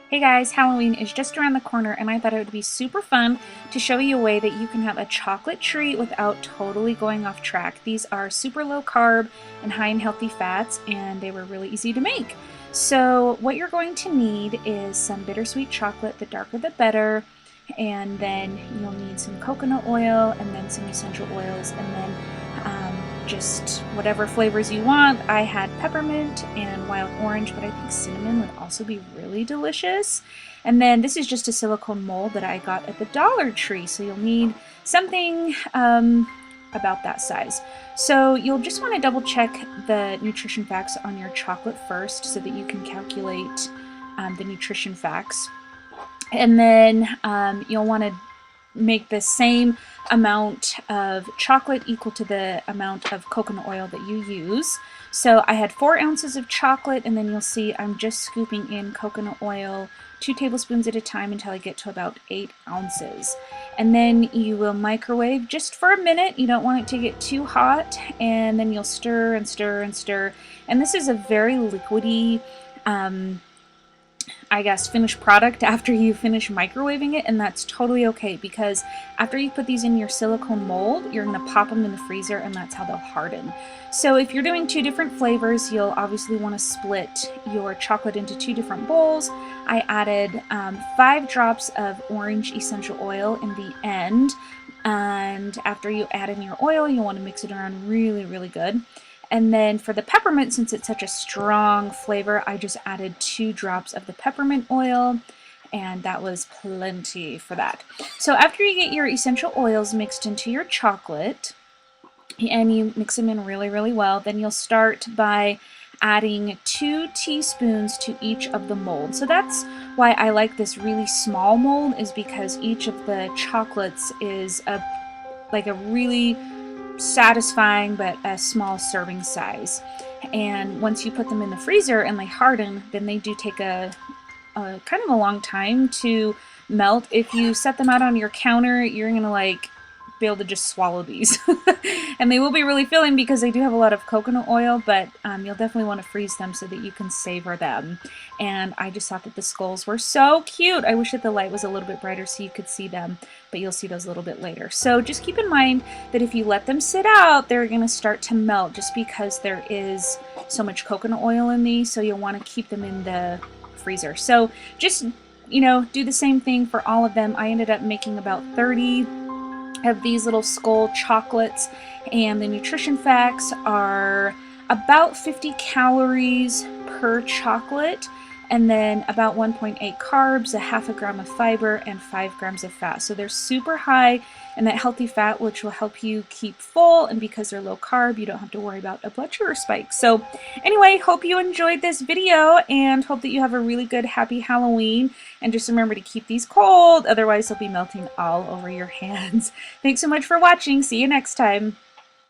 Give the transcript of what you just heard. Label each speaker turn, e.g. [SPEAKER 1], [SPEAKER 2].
[SPEAKER 1] Hey guys, Halloween is just around the corner and I thought it would be super fun to show you a way that you can have a chocolate treat without totally going off track. These are super low carb and high in healthy fats and they were really easy to make. So what you're going to need is some bittersweet chocolate, the darker the better, and then you'll need some coconut oil and then some essential oils and then just whatever flavors you want. I had peppermint and wild orange, but I think cinnamon would also be really delicious. And then this is just a silicone mold that I got at the Dollar Tree, so you'll need something about that size. So you'll just want to double check the nutrition facts on your chocolate first so that you can calculate the nutrition facts. And then you'll want to make the same amount of chocolate equal to the amount of coconut oil that you use. So I had 4 ounces of chocolate, and then you'll see I'm just scooping in coconut oil 2 tablespoons at a time until I get to about 8 ounces. And then you will microwave just for a minute. You don't want it to get too hot, and then you'll stir and stir and stir. And this is a very liquidy finished product after you finish microwaving it, and that's totally okay because after you put these in your silicone mold, you're going to pop them in the freezer and that's how they'll harden. So if you're doing 2 different flavors, you'll obviously want to split your chocolate into 2 different bowls. I added 5 drops of orange essential oil in the end, and after you add in your oil, you want to mix it around really good. And then for the peppermint, since it's such a strong flavor, I just added 2 drops of the peppermint oil, and that was plenty for that. So after you get your essential oils mixed into your chocolate, and you mix them in really well, then you'll start by adding 2 teaspoons to each of the molds. So that's why I like this really small mold, is because each of the chocolates is a really satisfying but a small serving size. And once you put them in the freezer and they harden, then they do take a kind of a long time to melt. If you set them out on your counter, you're gonna be able to just swallow these. And they will be really filling because they do have a lot of coconut oil, but you'll definitely want to freeze them so that you can savor them. And I just thought that the skulls were so cute. I wish that the light was a little bit brighter so you could see them, but you'll see those a little bit later. So just keep in mind that if you let them sit out, they're going to start to melt just because there is so much coconut oil in these, so you'll want to keep them in the freezer. So just, do the same thing for all of them. I ended up making about 30 of these little skull chocolates, and the nutrition facts are about 50 calories per chocolate, and then about 1.8 carbs, a half a gram of fiber, and 5 grams of fat. So they're super high in that healthy fat, which will help you keep full, and because they're low carb, you don't have to worry about a blood sugar spike. So anyway, hope you enjoyed this video and hope that you have a really good happy Halloween. And just remember to keep these cold, otherwise they'll be melting all over your hands. Thanks so much for watching. See you next time.